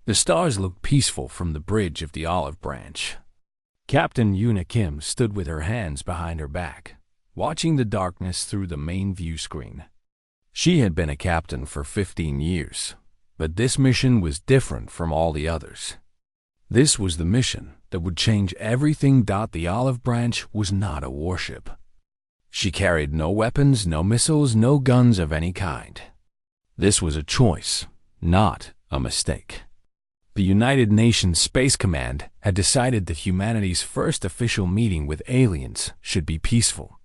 The stars looked peaceful from the bridge of the olive branch. Captain Yuna Kim stood with her hands behind her back, watching the darkness through the main view screen. She had been a captain for 15 years, but this mission was different from all the others. This was the mission that would change everything. The olive branch was not a warship. She carried no weapons, no missiles, no guns of any kind. This was a choice, not a mistake. The United Nations Space Command had decided that humanity's first official meeting with aliens should be peaceful.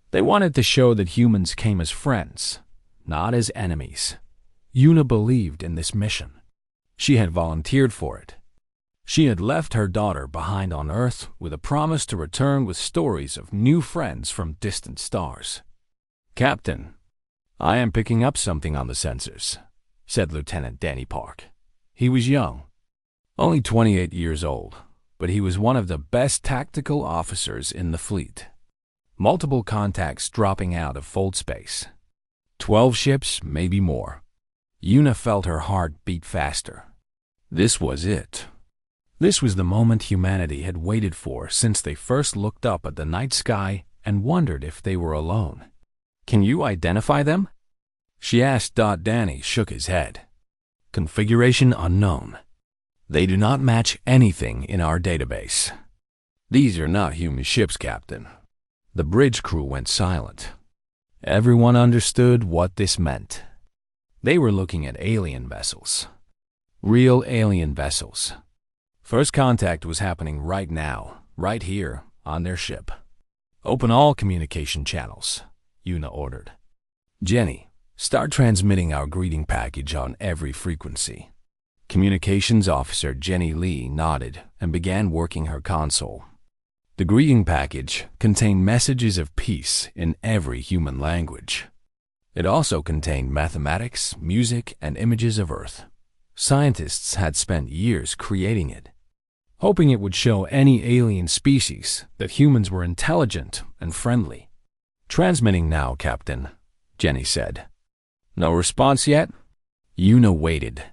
They wanted to show that humans came as friends, not as enemies. Yuna believed in this mission. She had volunteered for it. She had left her daughter behind on Earth with a promise to return with stories of new friends from distant stars. "Captain, I am picking up something on the sensors," said Lieutenant Danny Park. He was young, only 28 years old, but he was one of the best tactical officers in the fleet. Multiple contacts dropping out of fold space. 12 ships, maybe more. Yuna felt her heart beat faster. This was it. This was the moment humanity had waited for since they first looked up at the night sky and wondered if they were alone. "Can you identify them?" she asked. Danny shook his head. "Configuration unknown. They do not match anything in our database." "These are not human ships, Captain." The bridge crew went silent. Everyone understood what this meant. They were looking at alien vessels. Real alien vessels. First contact was happening right now, right here, on their ship. "Open all communication channels," Yuna ordered. "Jenny, start transmitting our greeting package on every frequency." Communications Officer Jenny Lee nodded and began working her console. The greeting package contained messages of peace in every human language. It also contained mathematics, music, and images of Earth. Scientists had spent years creating it, hoping it would show any alien species that humans were intelligent and friendly. "Transmitting now, Captain," Jenny said. "No response yet?" Yuna waited.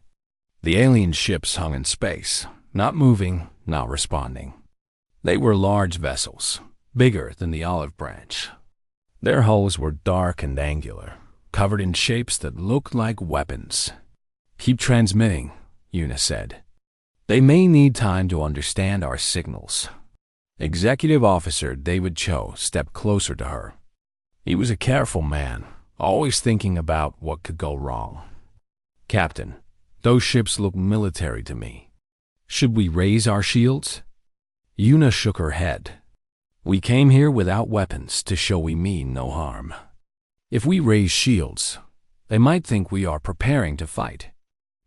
The alien ships hung in space, not moving, not responding. They were large vessels, bigger than the olive branch. Their hulls were dark and angular, covered in shapes that looked like weapons. "Keep transmitting," Yuna said. "They may need time to understand our signals." Executive Officer David Cho stepped closer to her. He was a careful man, always thinking about what could go wrong. "Captain, those ships look military to me. Should we raise our shields?" Yuna shook her head. "We came here without weapons to show we mean no harm. If we raise shields, they might think we are preparing to fight.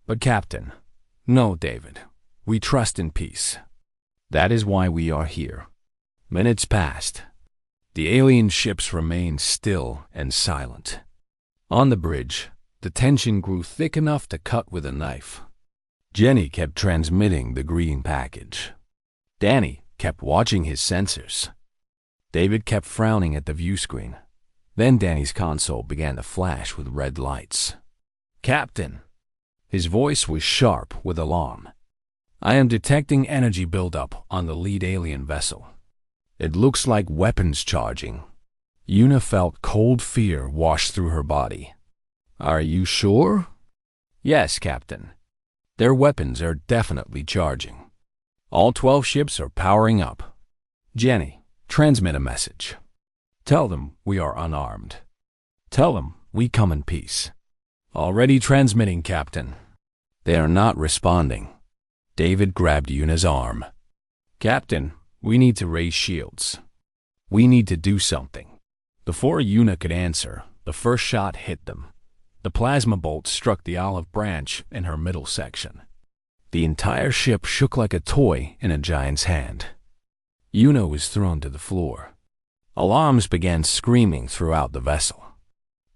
But Captain, no, David. We trust in peace. That is why we are here." Minutes passed. The alien ships remained still and silent. On the bridge, the tension grew thick enough to cut with a knife. Jenny kept transmitting the greeting package. Danny kept watching his sensors. David kept frowning at the view screen. Then Danny's console began to flash with red lights. "Captain!" His voice was sharp with alarm. "I am detecting energy buildup on the lead alien vessel. It looks like weapons charging." Yuna felt cold fear wash through her body. "Are you sure?" "Yes, Captain. Their weapons are definitely charging. All 12 ships are powering up. Jenny, transmit a message. Tell them we are unarmed. Tell them we come in peace." "Already transmitting, Captain." "They are not responding." David grabbed Yuna's arm. "Captain, we need to raise shields. We need to do something." Before Yuna could answer, the first shot hit them. The plasma bolt struck the olive branch in her middle section. The entire ship shook like a toy in a giant's hand. Yuna was thrown to the floor. Alarms began screaming throughout the vessel.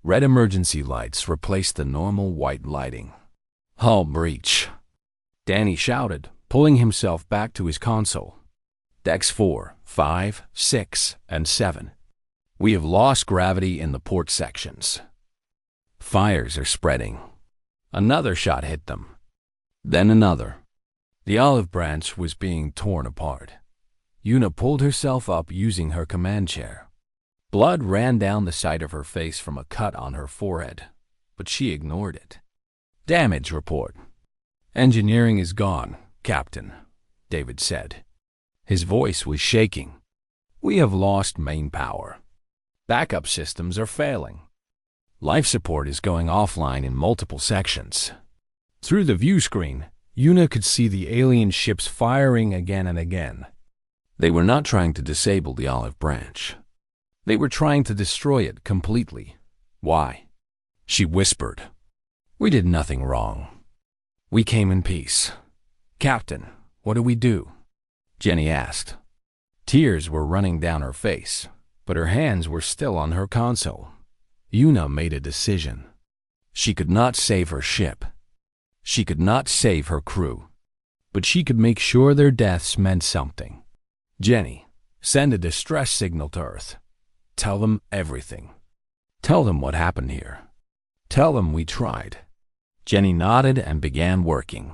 Red emergency lights replaced the normal white lighting. "Hull breach," Danny shouted, pulling himself back to his console. "Decks 4, 5, 6, and 7. We have lost gravity in the port sections. Fires are spreading." Another shot hit them. Then another. The olive branch was being torn apart. Una pulled herself up using her command chair. Blood ran down the side of her face from a cut on her forehead, but she ignored it. Damage report. Engineering is gone, Captain, David said. His voice was shaking. We have lost main power. Backup systems are failing. Life support is going offline in multiple sections. Through the view screen, Una could see the alien ships firing again and again. They were not trying to disable the olive branch. They were trying to destroy it completely. Why? She whispered. We did nothing wrong. We came in peace. Captain, what do we do? Jenny asked. Tears were running down her face, but her hands were still on her console. Una made a decision. She could not save her ship. She could not save her crew. But she could make sure their deaths meant something. Jenny, send a distress signal to Earth. Tell them everything. Tell them what happened here. Tell them we tried. Jenny nodded and began working.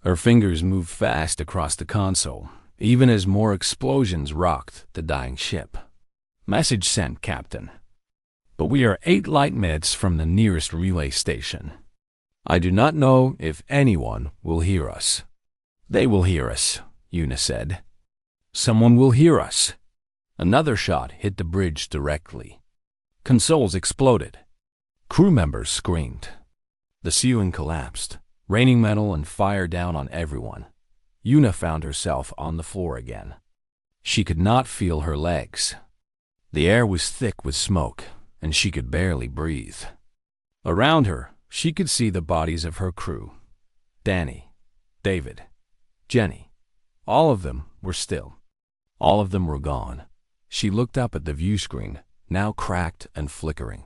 Her fingers moved fast across the console, even as more explosions rocked the dying ship. Message sent, Captain. But we are 8 light minutes from the nearest relay station. I do not know if anyone will hear us. They will hear us, Una said. Someone will hear us. Another shot hit the bridge directly. Consoles exploded. Crew members screamed. The ceiling collapsed, raining metal and fire down on everyone. Una found herself on the floor again. She could not feel her legs. The air was thick with smoke, and she could barely breathe. Around her, she could see the bodies of her crew. Danny, David, Jenny. All of them were still. All of them were gone. She looked up at the view screen, now cracked and flickering.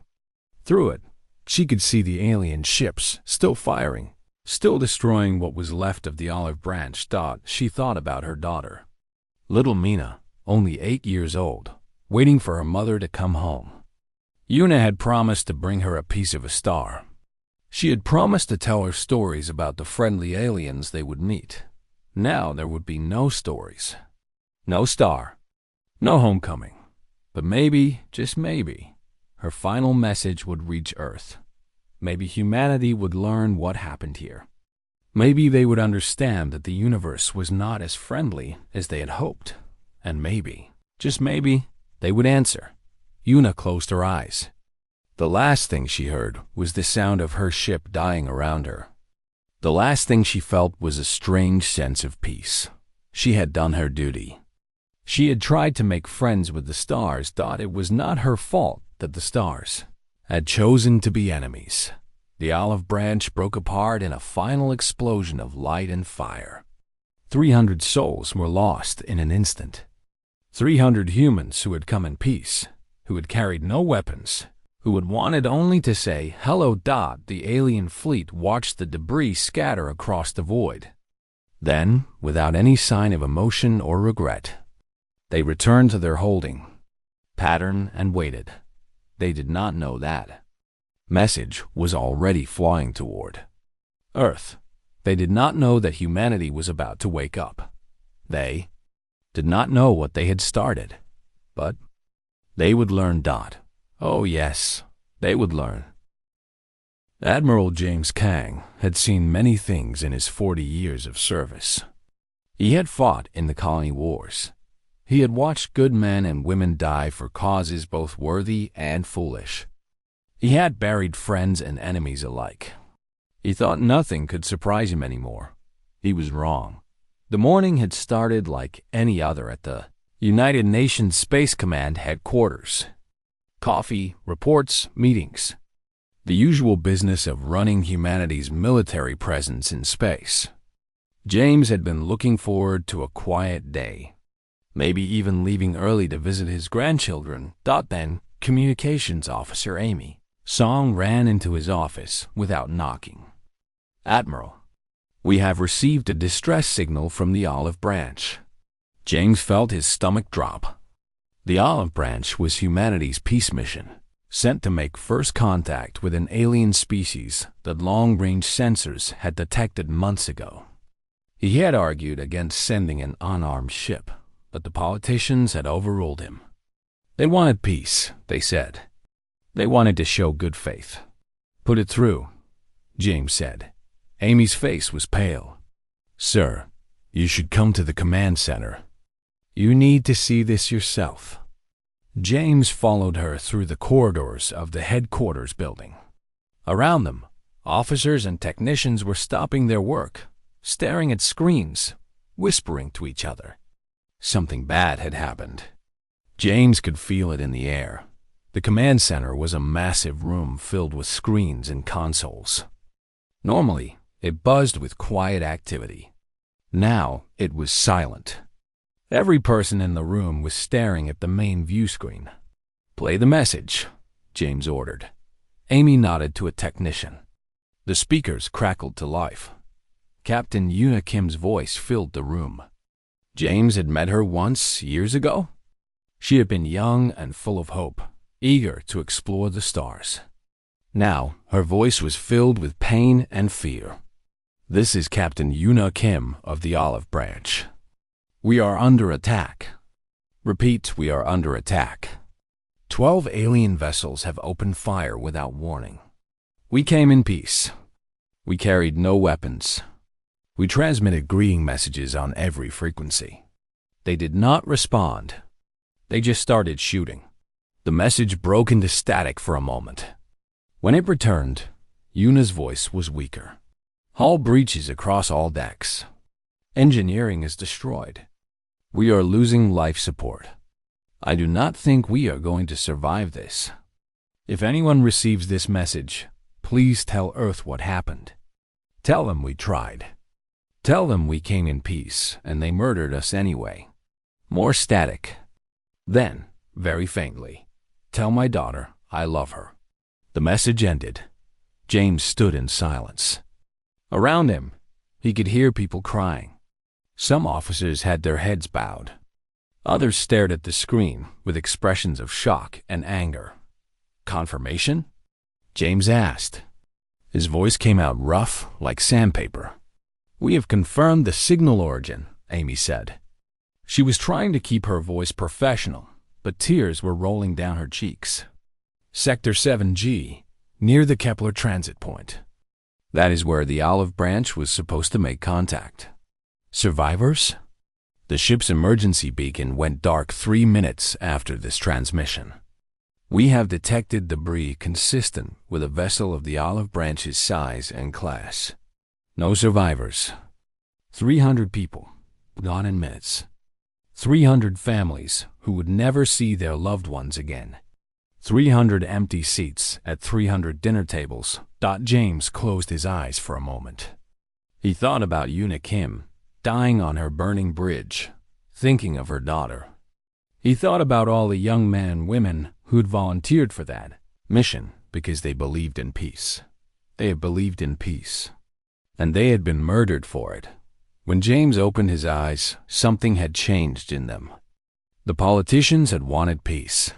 Through it, she could see the alien ships still firing, still destroying what was left of the olive branch. She thought about her daughter. Little Mina, only 8 years old, waiting for her mother to come home. Una had promised to bring her a piece of a star. She had promised to tell her stories about the friendly aliens they would meet. Now there would be no stories. No star. No homecoming. But maybe, just maybe, her final message would reach Earth. Maybe humanity would learn what happened here. Maybe they would understand that the universe was not as friendly as they had hoped. And maybe, just maybe, they would answer. Una closed her eyes. The last thing she heard was the sound of her ship dying around her. The last thing she felt was a strange sense of peace. She had done her duty. She had tried to make friends with the stars. It was not her fault that the stars had chosen to be enemies. The olive branch broke apart in a final explosion of light and fire. 300 souls were lost in an instant. 300 humans who had come in peace, who had carried no weapons, who had wanted only to say hello. The alien fleet watched the debris scatter across the void. Then, without any sign of emotion or regret, they returned to their holding pattern and waited. They did not know that message was already flying toward Earth. They did not know that humanity was about to wake up. They did not know what they had started, but they would learn. Oh yes, they would learn. Admiral James Kang had seen many things in his 40 years of service. He had fought in the colony wars. He had watched good men and women die for causes both worthy and foolish. He had buried friends and enemies alike. He thought nothing could surprise him anymore. He was wrong. The morning had started like any other at the United Nations Space Command headquarters. Coffee, reports, meetings. The usual business of running humanity's military presence in space. James had been looking forward to a quiet day, maybe even leaving early to visit his grandchildren. Then, Communications Officer Amy Song ran into his office without knocking. Admiral, we have received a distress signal from the olive branch. James felt his stomach drop. The olive branch was humanity's peace mission, sent to make first contact with an alien species that long-range sensors had detected months ago. He had argued against sending an unarmed ship, but the politicians had overruled him. They wanted peace, they said. They wanted to show good faith. Put it through, James said. Amy's face was pale. Sir, you should come to the command center. You need to see this yourself. James followed her through the corridors of the headquarters building. Around them, officers and technicians were stopping their work, staring at screens, whispering to each other. Something bad had happened. James could feel it in the air. The command center was a massive room filled with screens and consoles. Normally, it buzzed with quiet activity. Now, it was silent. Every person in the room was staring at the main view screen. Play the message, James ordered. Amy nodded to a technician. The speakers crackled to life. Captain Yuna Kim's voice filled the room. James had met her once, years ago. She had been young and full of hope, eager to explore the stars. Now, her voice was filled with pain and fear. This is Captain Yuna Kim of the Olive Branch. We are under attack. Repeat, we are under attack. 12 alien vessels have opened fire without warning. We came in peace. We carried no weapons. We transmitted greeting messages on every frequency. They did not respond. They just started shooting. The message broke into static for a moment. When it returned, Yuna's voice was weaker. Hull breaches across all decks. Engineering is destroyed. We are losing life support. I do not think we are going to survive this. If anyone receives this message, please tell Earth what happened. Tell them we tried. Tell them we came in peace and they murdered us anyway. More static. Then, very faintly, tell my daughter I love her. The message ended. James stood in silence. Around him, he could hear people crying. Some officers had their heads bowed. Others stared at the screen with expressions of shock and anger. Confirmation? James asked. His voice came out rough, like sandpaper. We have confirmed the signal origin, Amy said. She was trying to keep her voice professional, but tears were rolling down her cheeks. Sector 7G, near the Kepler transit point. That is where the Olive Branch was supposed to make contact. Survivors? The ship's emergency beacon went dark 3 minutes after this transmission. We have detected debris consistent with a vessel of the Olive Branch's size and class. No survivors. 300 people, gone in minutes. 300 families who would never see their loved ones again. 300 empty seats at 300 dinner tables. James closed his eyes for a moment. He thought about Yuna Kim, dying on her burning bridge, thinking of her daughter. He thought about all the young men and women who'd volunteered for that mission because they believed in peace. They had believed in peace. And they had been murdered for it. When James opened his eyes, something had changed in them. The politicians had wanted peace.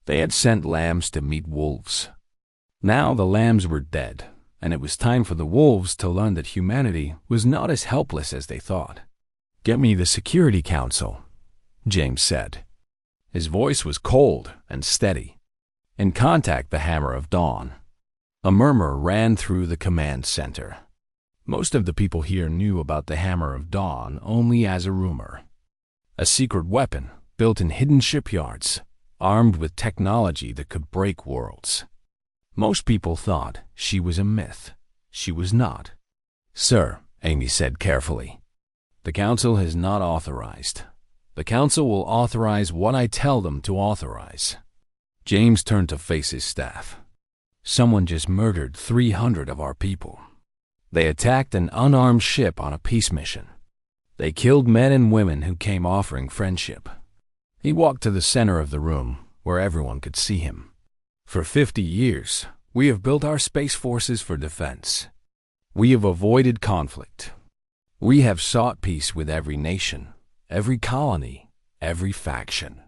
They had sent lambs to meet wolves. Now the lambs were dead, and it was time for the wolves to learn that humanity was not as helpless as they thought. Get me the Security Council, James said. His voice was cold and steady. And contact the Hammer of Dawn. A murmur ran through the command center. Most of the people here knew about the Hammer of Dawn only as a rumor. A secret weapon built in hidden shipyards, armed with technology that could break worlds. Most people thought she was a myth. She was not. Sir, Amy said carefully, the Council has not authorized. The Council will authorize what I tell them to authorize. James turned to face his staff. Someone just murdered 300 of our people. They attacked an unarmed ship on a peace mission. They killed men and women who came offering friendship. He walked to the center of the room, where everyone could see him. For 50 years, we have built our space forces for defense. We have avoided conflict. We have sought peace with every nation, every colony, every faction.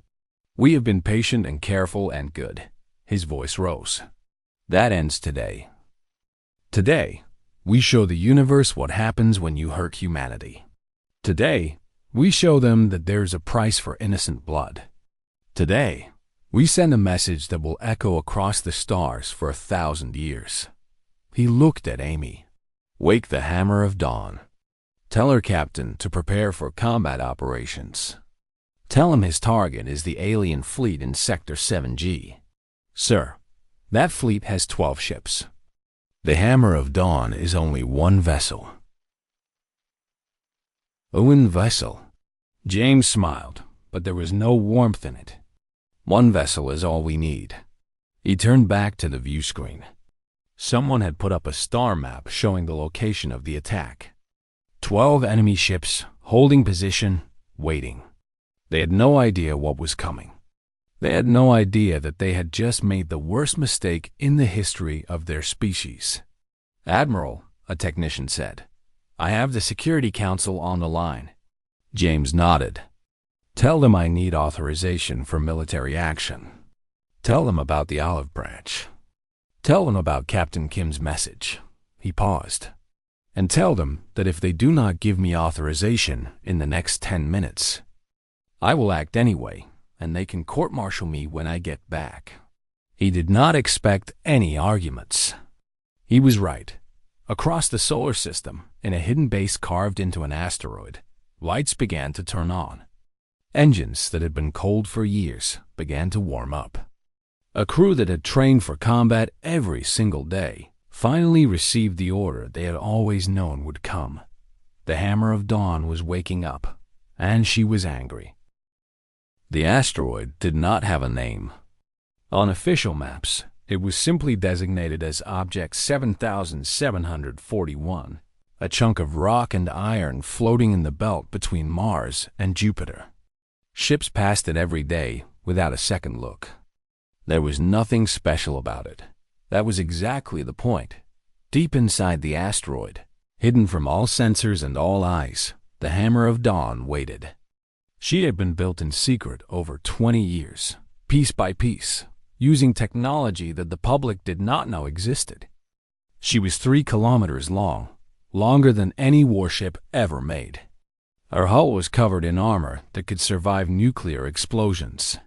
We have been patient and careful and good. His voice rose. That ends today. Today, we show the universe what happens when you hurt humanity. Today, we show them that there's a price for innocent blood. Today, we send a message that will echo across the stars for 1,000 years. He looked at Amy. Wake the Hammer of Dawn. Tell her captain to prepare for combat operations. Tell him his target is the alien fleet in Sector 7G. Sir, that fleet has 12 ships. The Hammer of Dawn is only one vessel. One vessel. James smiled, but there was no warmth in it. One vessel is all we need. He turned back to the view screen. Someone had put up a star map showing the location of the attack. 12 enemy ships, holding position, waiting. They had no idea what was coming. They had no idea that they had just made the worst mistake in the history of their species. Admiral, a technician said, I have the Security Council on the line. James nodded. Tell them I need authorization for military action. Tell them about the olive branch. Tell them about Captain Kim's message. He paused. And tell them that if they do not give me authorization in the next 10 minutes, I will act anyway, and they can court-martial me when I get back. He did not expect any arguments. He was right. Across the solar system, in a hidden base carved into an asteroid, lights began to turn on. Engines that had been cold for years began to warm up. A crew that had trained for combat every single day finally received the order they had always known would come. The Hammer of Dawn was waking up, and she was angry. The asteroid did not have a name. On official maps, it was simply designated as Object 7741, a chunk of rock and iron floating in the belt between Mars and Jupiter. Ships passed it every day without a second look. There was nothing special about it. That was exactly the point. Deep inside the asteroid, hidden from all sensors and all eyes, the Hammer of Dawn waited. She had been built in secret over 20 years, piece by piece, using technology that the public did not know existed. She was 3 kilometers long, longer than any warship ever made. Her hull was covered in armor that could survive nuclear explosions.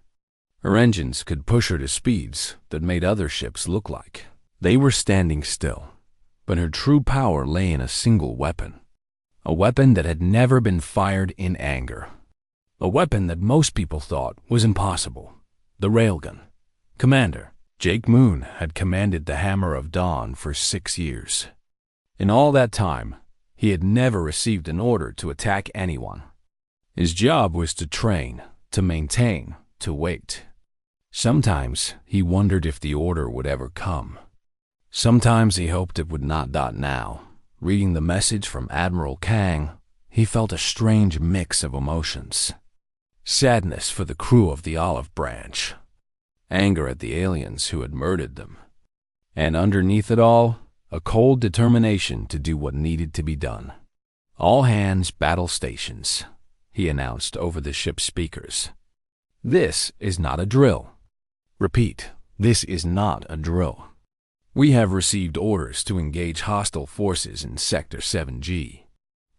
Her engines could push her to speeds that made other ships look like they were standing still. But her true power lay in a single weapon. A weapon that had never been fired in anger. A weapon that most people thought was impossible. The Railgun. Commander Jake Moon had commanded the Hammer of Dawn for 6 years. In all that time, he had never received an order to attack anyone. His job was to train, to maintain, to wait. Sometimes he wondered if the order would ever come. Sometimes he hoped it would not. Now, reading the message from Admiral Kang, he felt a strange mix of emotions. Sadness for the crew of the Olive Branch. Anger at the aliens who had murdered them. And underneath it all, a cold determination to do what needed to be done. All hands battle stations, he announced over the ship's speakers. This is not a drill. Repeat, this is not a drill. We have received orders to engage hostile forces in Sector 7G.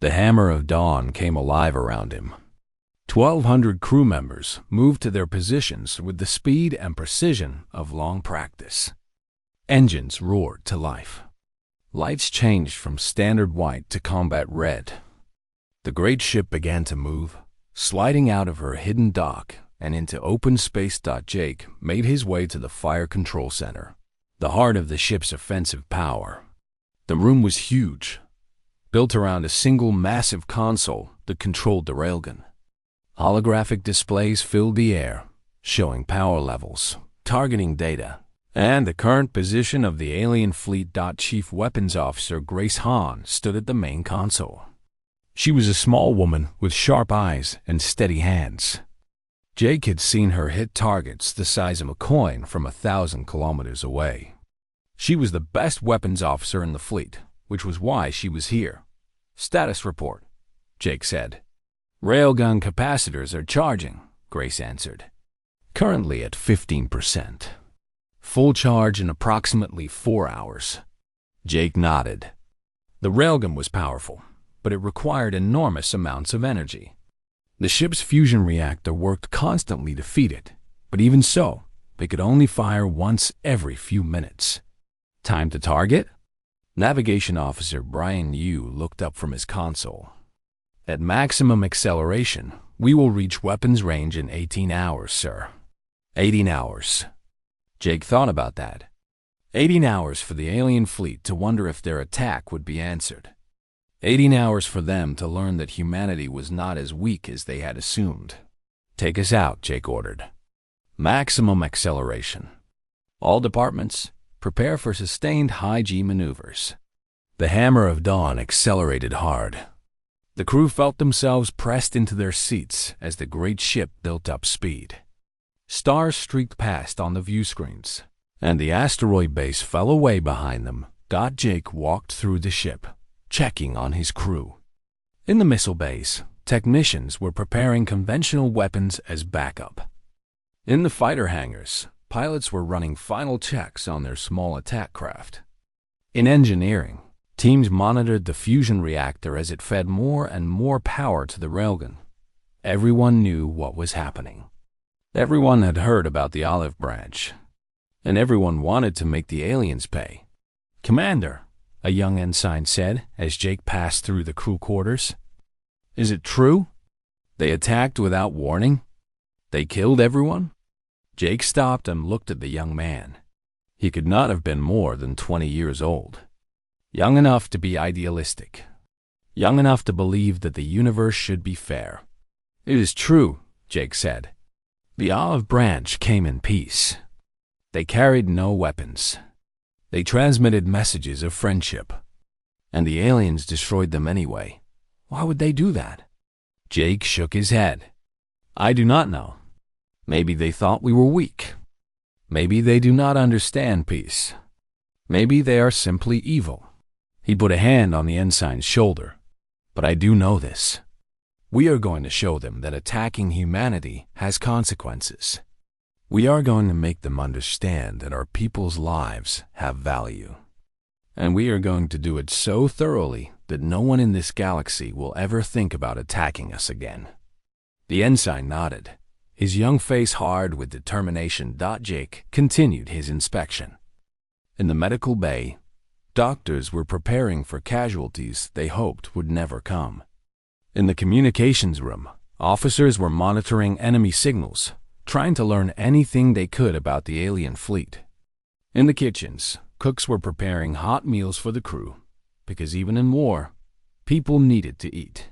The Hammer of Dawn came alive around him. 1,200 crew members moved to their positions with the speed and precision of long practice. Engines roared to life. Lights changed from standard white to combat red. The great ship began to move, sliding out of her hidden dock and into open space. Jake made his way to the fire control center, the heart of the ship's offensive power. The room was huge, built around a single massive console that controlled the railgun. Holographic displays filled the air, showing power levels, targeting data, and the current position of the alien fleet. Chief Weapons Officer Grace Hahn stood at the main console. She was a small woman with sharp eyes and steady hands. Jake had seen her hit targets the size of a coin from 1,000 kilometers away. She was the best weapons officer in the fleet, which was why she was here. Status report, Jake said. Railgun capacitors are charging, Grace answered. Currently at 15%. Full charge in approximately 4 hours. Jake nodded. The railgun was powerful, but it required enormous amounts of energy. The ship's fusion reactor worked constantly to feed it, but even so, it could only fire once every few minutes. Time to target? Navigation Officer Brian Yu looked up from his console. At maximum acceleration, we will reach weapons range in 18 hours, sir. 18 hours. Jake thought about that. 18 hours for the alien fleet to wonder if their attack would be answered. 18 hours for them to learn that humanity was not as weak as they had assumed. Take us out, Jake ordered. Maximum acceleration. All departments, prepare for sustained high-G maneuvers. The Hammer of Dawn accelerated hard. The crew felt themselves pressed into their seats as the great ship built up speed. Stars streaked past on the view screens, and the asteroid base fell away behind them. Jake walked through the ship, checking on his crew. In the missile base, technicians were preparing conventional weapons as backup. In the fighter hangars, pilots were running final checks on their small attack craft. In engineering, teams monitored the fusion reactor as it fed more and more power to the railgun. Everyone knew what was happening. Everyone had heard about the olive branch, and everyone wanted to make the aliens pay. "Commander," a young ensign said as Jake passed through the crew quarters, "is it true? They attacked without warning? They killed everyone?" Jake stopped and looked at the young man. He could not have been more than 20 years old. Young enough to be idealistic. Young enough to believe that the universe should be fair. "It is true," Jake said. "The olive branch came in peace. They carried no weapons. They transmitted messages of friendship. And the aliens destroyed them anyway. Why would they do that?" Jake shook his head. "I do not know. Maybe they thought we were weak. Maybe they do not understand peace. Maybe they are simply evil." He put a hand on the ensign's shoulder. "But I do know this. We are going to show them that attacking humanity has consequences. We are going to make them understand that our people's lives have value. And we are going to do it so thoroughly that no one in this galaxy will ever think about attacking us again." The ensign nodded, his young face hard with determination. Jake continued his inspection. In the medical bay, doctors were preparing for casualties they hoped would never come. In the communications room, officers were monitoring enemy signals, trying to learn anything they could about the alien fleet. In the kitchens, cooks were preparing hot meals for the crew, because even in war, people needed to eat.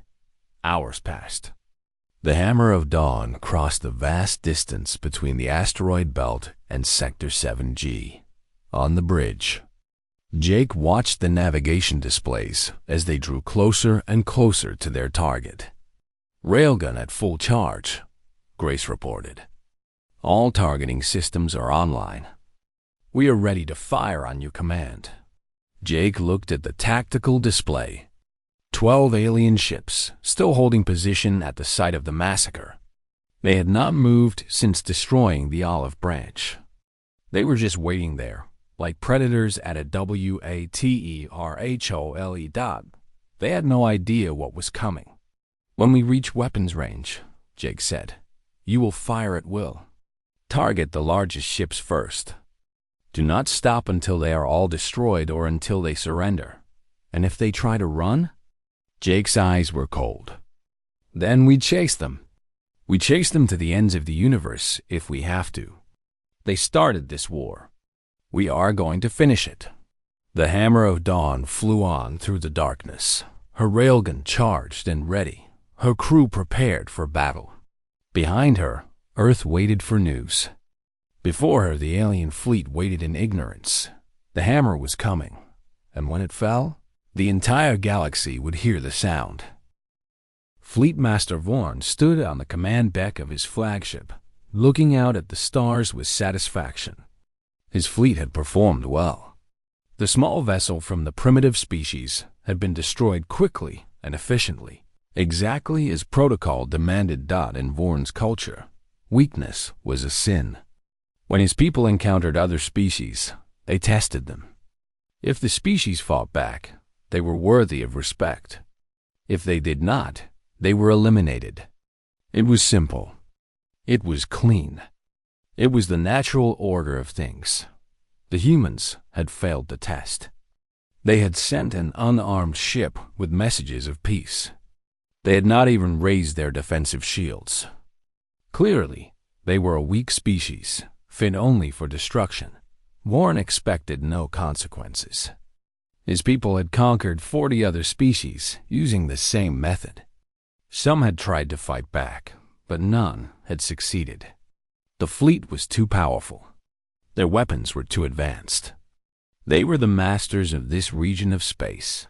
Hours passed. The Hammer of Dawn crossed the vast distance between the asteroid belt and Sector 7G. On the bridge, Jake watched the navigation displays as they drew closer and closer to their target. "Railgun at full charge," Grace reported. "All targeting systems are online. We are ready to fire on your command." Jake looked at the tactical display. 12 alien ships still holding position at the site of the massacre. They had not moved since destroying the olive branch. They were just waiting there, like predators at a waterhole. They had no idea what was coming. "When we reach weapons range," Jake said, "you will fire at will. Target the largest ships first. Do not stop until they are all destroyed or until they surrender. And if they try to run..." Jake's eyes were cold. "Then we chase them. We chase them to the ends of the universe if we have to. They started this war. We are going to finish it." The Hammer of Dawn flew on through the darkness, her railgun charged and ready, her crew prepared for battle. Behind her, Earth waited for news. Before her, the alien fleet waited in ignorance. The hammer was coming, and when it fell, the entire galaxy would hear the sound. Fleet Master Vorn stood on the command deck of his flagship, looking out at the stars with satisfaction. His fleet had performed well. The small vessel from the primitive species had been destroyed quickly and efficiently, exactly as protocol demanded. In Vorn's culture, weakness was a sin. When his people encountered other species, they tested them. If the species fought back, they were worthy of respect. If they did not, they were eliminated. It was simple. It was clean. It was the natural order of things. The humans had failed the test. They had sent an unarmed ship with messages of peace. They had not even raised their defensive shields. Clearly, they were a weak species, fit only for destruction. Warren expected no consequences. His people had conquered 40 other species using the same method. Some had tried to fight back, but none had succeeded. The fleet was too powerful. Their weapons were too advanced. They were the masters of this region of space,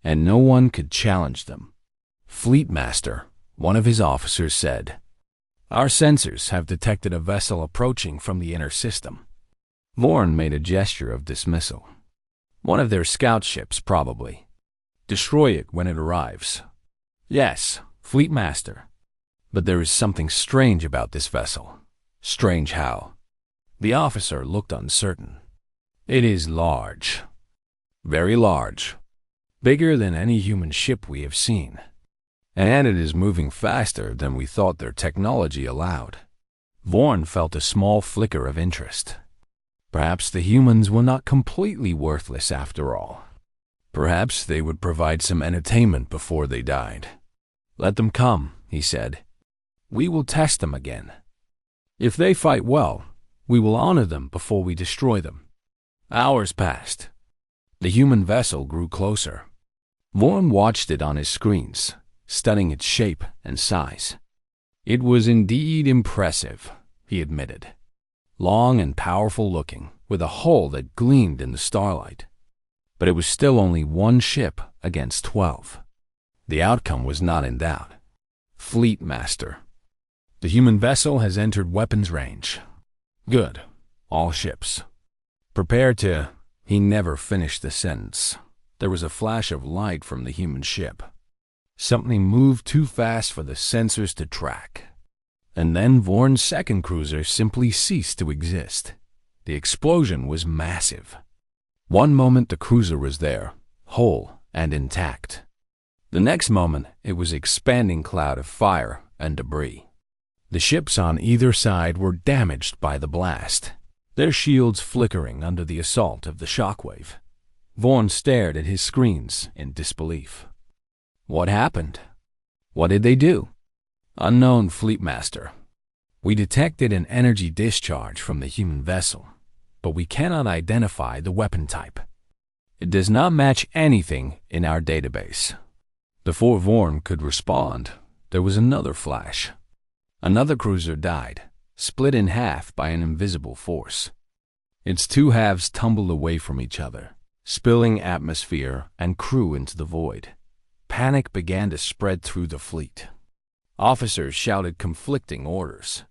and no one could challenge them. Fleet Master, one of his officers, said, "Our sensors have detected a vessel approaching from the inner system." Warren made a gesture of dismissal. "One of their scout ships, probably. Destroy it when it arrives." "Yes, Fleet Master. But there is something strange about this vessel." "Strange how?" The officer looked uncertain. "It is large. Very large. Bigger than any human ship we have seen. And it is moving faster than we thought their technology allowed." Vorn felt a small flicker of interest. Perhaps the humans were not completely worthless after all. Perhaps they would provide some entertainment before they died. "Let them come," he said. "We will test them again. If they fight well, we will honor them before we destroy them." Hours passed. The human vessel grew closer. Vorn watched it on his screens, studying its shape and size. It was indeed impressive, he admitted. Long and powerful looking, with a hull that gleamed in the starlight. But it was still only one ship against 12. The outcome was not in doubt. Fleet Master. "The human vessel has entered weapons range." "Good. All ships. Prepare to—" He never finished the sentence. There was a flash of light from the human ship. Something moved too fast for the sensors to track. And then Vorn's second cruiser simply ceased to exist. The explosion was massive. One moment the cruiser was there, whole and intact. The next moment it was an expanding cloud of fire and debris. The ships on either side were damaged by the blast, their shields flickering under the assault of the shockwave. Vorn stared at his screens in disbelief. What happened? What did they do? "Unknown, Fleet Master. We detected an energy discharge from the human vessel, but we cannot identify the weapon type. It does not match anything in our database." Before Vorn could respond, there was another flash. Another cruiser died, split in half by an invisible force. Its two halves tumbled away from each other, spilling atmosphere and crew into the void. Panic began to spread through the fleet. Officers shouted conflicting orders.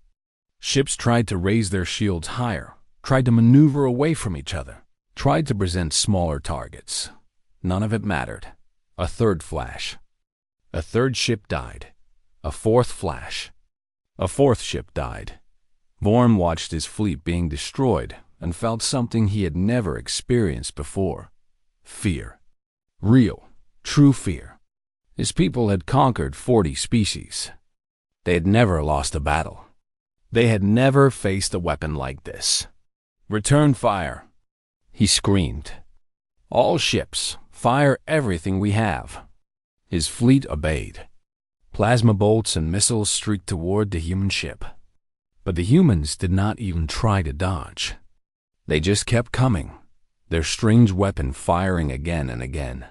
Ships tried to raise their shields higher, tried to maneuver away from each other, tried to present smaller targets. None of it mattered. A third flash. A third ship died. A fourth flash. A fourth ship died. Vorn watched his fleet being destroyed and felt something he had never experienced before. Fear. Real, true fear. His people had conquered 40 species. They had never lost a battle. They had never faced a weapon like this. "Return fire," he screamed. "All ships, fire everything we have." His fleet obeyed. Plasma bolts and missiles streaked toward the human ship. But the humans did not even try to dodge. They just kept coming, their strange weapon firing again and again.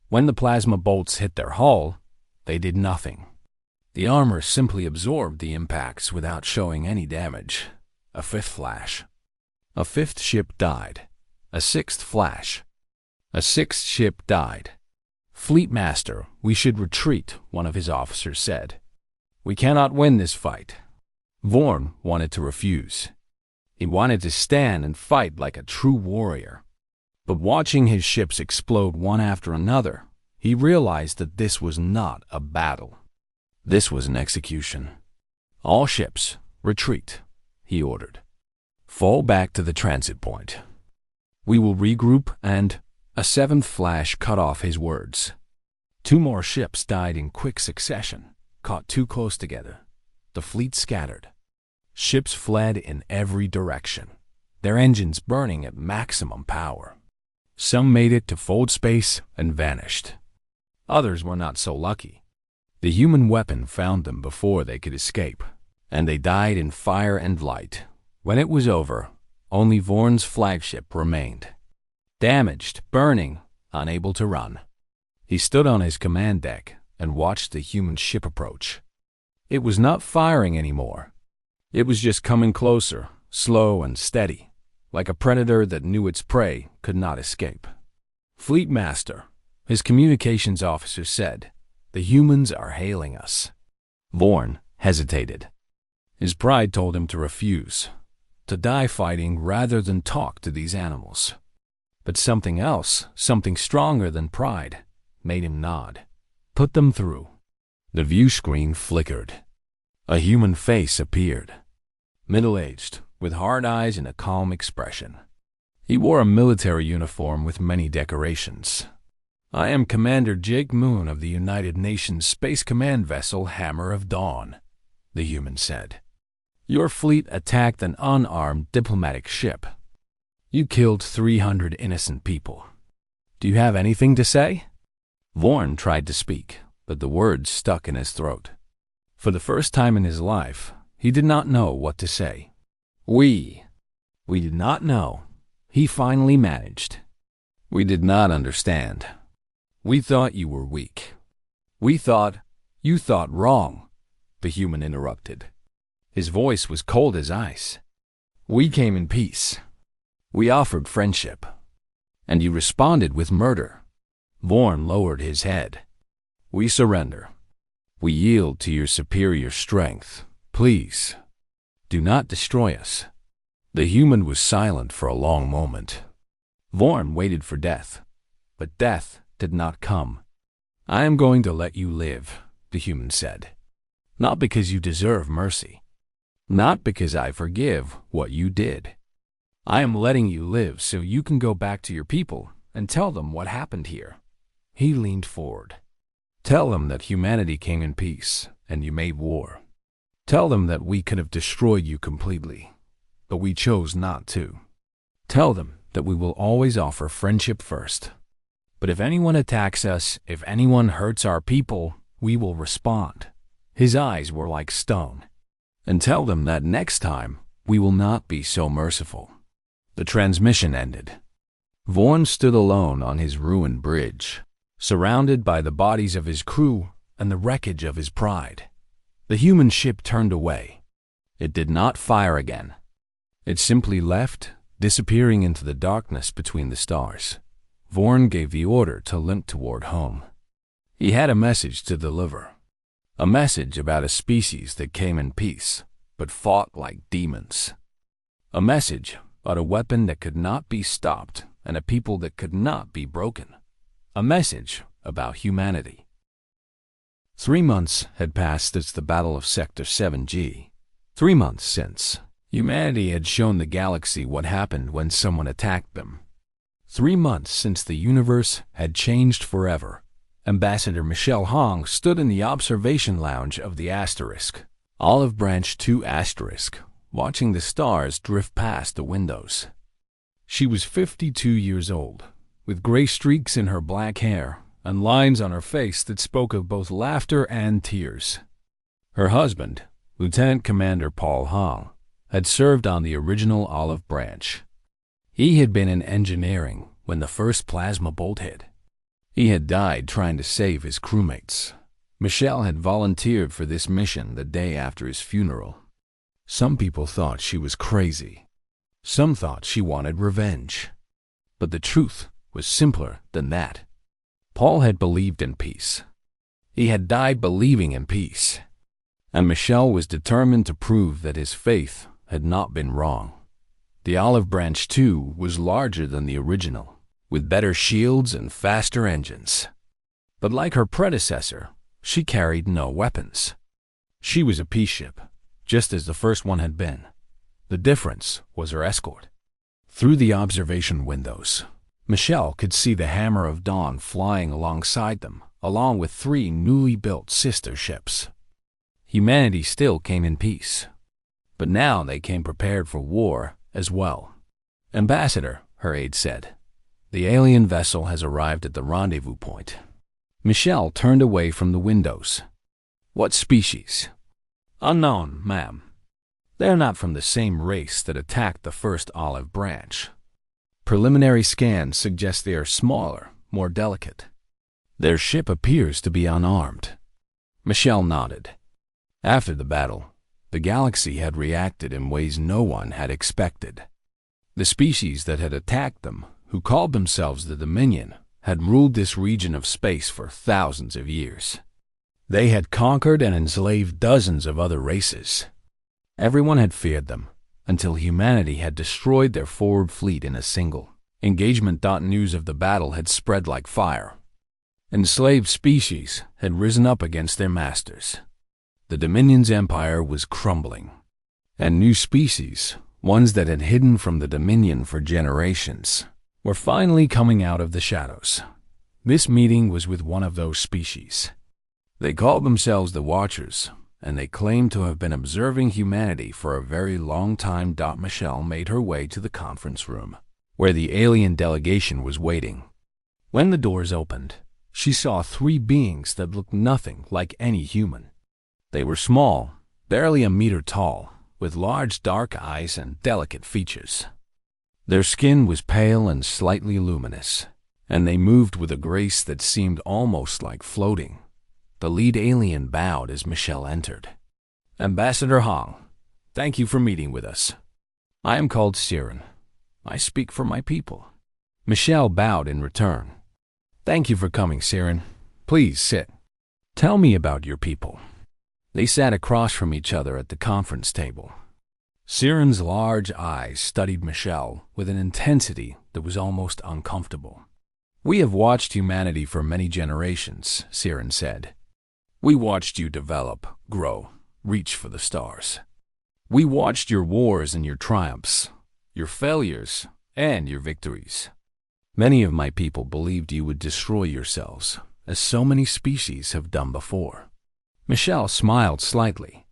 When the plasma bolts hit their hull, they did nothing. The armor simply absorbed the impacts without showing any damage. A fifth flash. A fifth ship died. A sixth flash. A sixth ship died. "Fleet Master, we should retreat," one of his officers said. "We cannot win this fight." Vorn wanted to refuse. He wanted to stand and fight like a true warrior. But watching his ships explode one after another, he realized that this was not a battle. This was an execution. "All ships, retreat," he ordered. "Fall back to the transit point. We will regroup and—" A seventh flash cut off his words. Two more ships died in quick succession, caught too close together. The fleet scattered. Ships fled in every direction, their engines burning at maximum power. Some made it to fold space and vanished. Others were not so lucky. The human weapon found them before they could escape, and they died in fire and light. When it was over, only Vorn's flagship remained. Damaged, burning, unable to run. He stood on his command deck and watched the human ship approach. It was not firing anymore. It was just coming closer, slow and steady, like a predator that knew its prey could not escape. Fleet Master, his communications officer said, "The humans are hailing us." Vorn hesitated. His pride told him to refuse, to die fighting rather than talk to these animals. But something else, something stronger than pride, made him nod. Put them through. The view screen flickered. A human face appeared. Middle-aged, with hard eyes and a calm expression. He wore a military uniform with many decorations. "I am Commander Jake Moon of the United Nations Space Command vessel Hammer of Dawn," the human said. "Your fleet attacked an unarmed diplomatic ship. You killed 300 innocent people. Do you have anything to say?" Vorn tried to speak, but the words stuck in his throat. For the first time in his life, he did not know what to say. We did not know. He finally managed. "We did not understand. We thought you were weak. We thought you thought wrong," the human interrupted. His voice was cold as ice. "We came in peace. We offered friendship. And you responded with murder." Vorn lowered his head. "We surrender. We yield to your superior strength. Please, do not destroy us." The human was silent for a long moment. Vorn waited for death, but death did not come. "I am going to let you live," the human said. "Not because you deserve mercy. Not because I forgive what you did. I am letting you live so you can go back to your people and tell them what happened here." He leaned forward. "Tell them that humanity came in peace and you made war. Tell them that we could have destroyed you completely, but we chose not to. Tell them that we will always offer friendship first. But if anyone attacks us, if anyone hurts our people, we will respond." His eyes were like stone. "And tell them that next time we will not be so merciful." The transmission ended. Vorn stood alone on his ruined bridge, surrounded by the bodies of his crew and the wreckage of his pride. The human ship turned away. It did not fire again. It simply left, disappearing into the darkness between the stars. Vorn gave the order to limp toward home. He had a message to deliver. A message about a species that came in peace, but fought like demons. A message about a weapon that could not be stopped and a people that could not be broken. A message about humanity. 3 months had passed since the Battle of Sector 7G. 3 months since humanity had shown the galaxy what happened when someone attacked them. 3 months since the universe had changed forever. Ambassador Michelle Hong stood in the observation lounge of the Asterisk, Olive Branch 2 Asterisk, watching the stars drift past the windows. She was 52 years old, with gray streaks in her black hair and lines on her face that spoke of both laughter and tears. Her husband, Lieutenant Commander Paul Hong, had served on the original Olive Branch. He had been in engineering when the first plasma bolt hit. He had died trying to save his crewmates. Michelle had volunteered for this mission the day after his funeral. Some people thought she was crazy. Some thought she wanted revenge. But the truth was simpler than that. Paul had believed in peace. He had died believing in peace. And Michelle was determined to prove that his faith had not been wrong. The Olive Branch 2 was larger than the original, with better shields and faster engines. But like her predecessor, she carried no weapons. She was a peace ship, just as the first one had been. The difference was her escort. Through the observation windows, Michelle could see the Hammer of Dawn flying alongside them, along with 3 newly built sister ships. Humanity still came in peace, but now they came prepared for war as well. "Ambassador," her aide said, "the alien vessel has arrived at the rendezvous point." Michelle turned away from the windows. "What species?" "Unknown, ma'am. They're not from the same race that attacked the first olive branch. Preliminary scans suggest they are smaller, more delicate. Their ship appears to be unarmed." Michelle nodded. After the battle, the galaxy had reacted in ways no one had expected. The species that had attacked them, who called themselves the Dominion, had ruled this region of space for thousands of years. They had conquered and enslaved dozens of other races. Everyone had feared them, until humanity had destroyed their forward fleet in a single engagement. News of the battle had spread like fire. Enslaved species had risen up against their masters. The Dominion's empire was crumbling, and new species, ones that had hidden from the Dominion for generations, were finally coming out of the shadows. This meeting was with one of those species. They called themselves the Watchers, and they claimed to have been observing humanity for a very long time. Michelle made her way to the conference room, where the alien delegation was waiting. When the doors opened, she saw 3 beings that looked nothing like any human. They were small, barely a meter tall, with large dark eyes and delicate features. Their skin was pale and slightly luminous, and they moved with a grace that seemed almost like floating. The lead alien bowed as Michelle entered. "Ambassador Hong, thank you for meeting with us. I am called Siren. I speak for my people." Michelle bowed in return. "Thank you for coming, Siren. Please sit. Tell me about your people." They sat across from each other at the conference table. Siren's large eyes studied Michelle with an intensity that was almost uncomfortable. "We have watched humanity for many generations," Siren said. "We watched you develop, grow, reach for the stars. We watched your wars and your triumphs, your failures and your victories. Many of my people believed you would destroy yourselves, as so many species have done before." Michelle smiled slightly.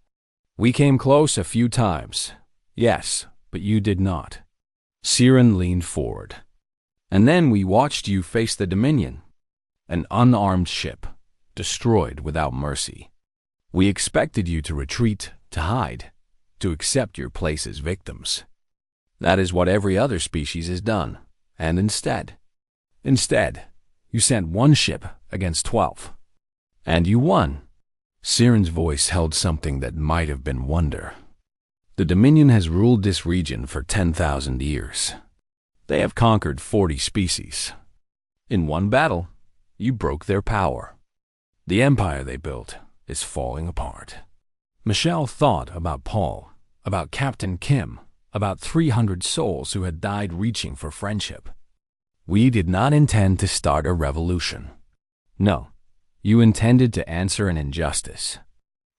"We came close a few times, yes, but you did not." Siren leaned forward. "And then we watched you face the Dominion, an unarmed ship, destroyed without mercy. We expected you to retreat, to hide, to accept your place as victims. That is what every other species has done, and instead, you sent 1 ship against 12. And you won." Siren's voice held something that might have been wonder. "The Dominion has ruled this region for 10,000 years. They have conquered 40 species. In one battle, you broke their power. The empire they built is falling apart." Michelle thought about Paul, about Captain Kim, about 300 souls who had died reaching for friendship. "We did not intend to start a revolution. No, you intended to answer an injustice."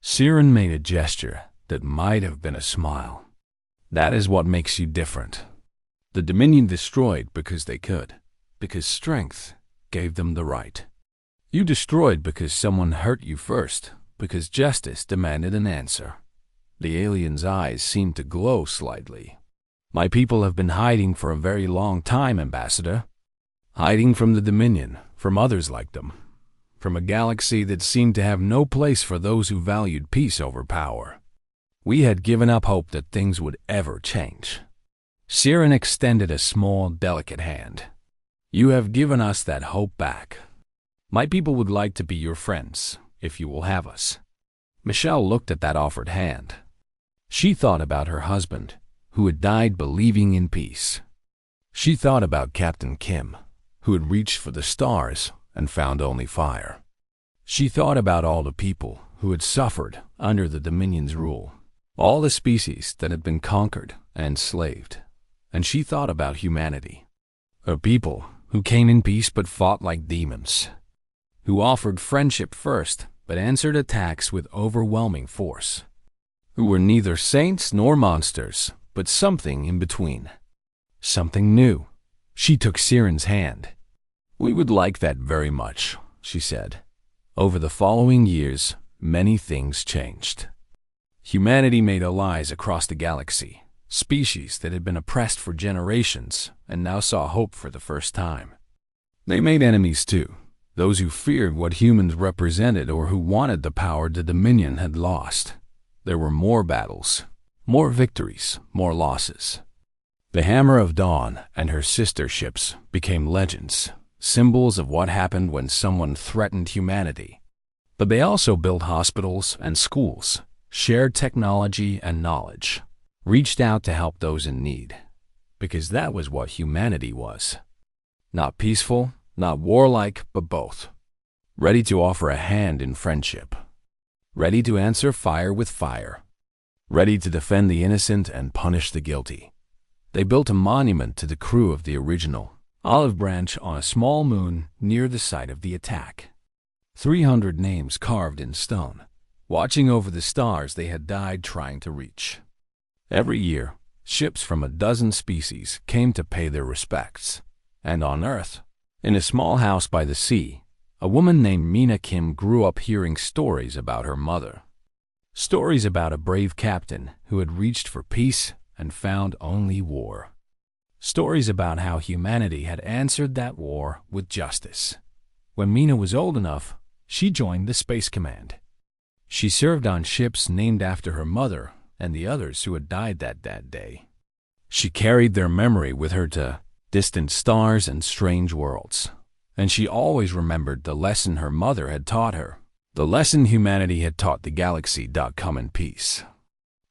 Siren made a gesture that might have been a smile. "That is what makes you different. The Dominion destroyed because they could, because strength gave them the right. You destroyed because someone hurt you first, because justice demanded an answer." The alien's eyes seemed to glow slightly. "My people have been hiding for a very long time, Ambassador. Hiding from the Dominion, from others like them, from a galaxy that seemed to have no place for those who valued peace over power. We had given up hope that things would ever change." Siren extended a small, delicate hand. "You have given us that hope back. My people would like to be your friends, if you will have us." Michelle looked at that offered hand. She thought about her husband, who had died believing in peace. She thought about Captain Kim, who had reached for the stars and found only fire. She thought about all the people who had suffered under the Dominion's rule, all the species that had been conquered and enslaved. And she thought about humanity, a people who came in peace but fought like demons, who offered friendship first but answered attacks with overwhelming force, who were neither saints nor monsters, but something in between, something new, She took Siren's hand. "We would like that very much," she said. Over the following years, many things changed. Humanity made allies across the galaxy, species that had been oppressed for generations and now saw hope for the first time. They made enemies too, those who feared what humans represented or who wanted the power the Dominion had lost. There were more battles, more victories, more losses. The Hammer of Dawn and her sister ships became legends, symbols of what happened when someone threatened humanity. But they also built hospitals and schools, shared technology and knowledge, reached out to help those in need, because that was what humanity was. Not peaceful, not warlike, but both. Ready to offer a hand in friendship. Ready to answer fire with fire. Ready to defend the innocent and punish the guilty. They built a monument to the crew of the original Olive Branch on a small moon near the site of the attack. 300 names carved in stone, watching over the stars they had died trying to reach. Every year, ships from a dozen species came to pay their respects. And on Earth, in a small house by the sea, a woman named Mina Kim grew up hearing stories about her mother. Stories about a brave captain who had reached for peace and found only war. Stories about how humanity had answered that war with justice. When Mina was old enough, she joined the Space Command. She served on ships named after her mother and the others who had died that day. She carried their memory with her to distant stars and strange worlds. And she always remembered the lesson her mother had taught her, the lesson humanity had taught the galaxy: come in peace.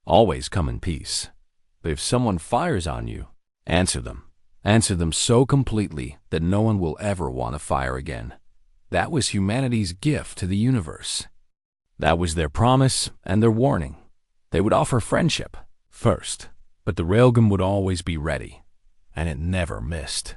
Always come in peace. But if someone fires on you, answer them. Answer them so completely that no one will ever want to fire again. That was humanity's gift to the universe. That was their promise and their warning. They would offer friendship first, but the Railgun would always be ready, and it never missed.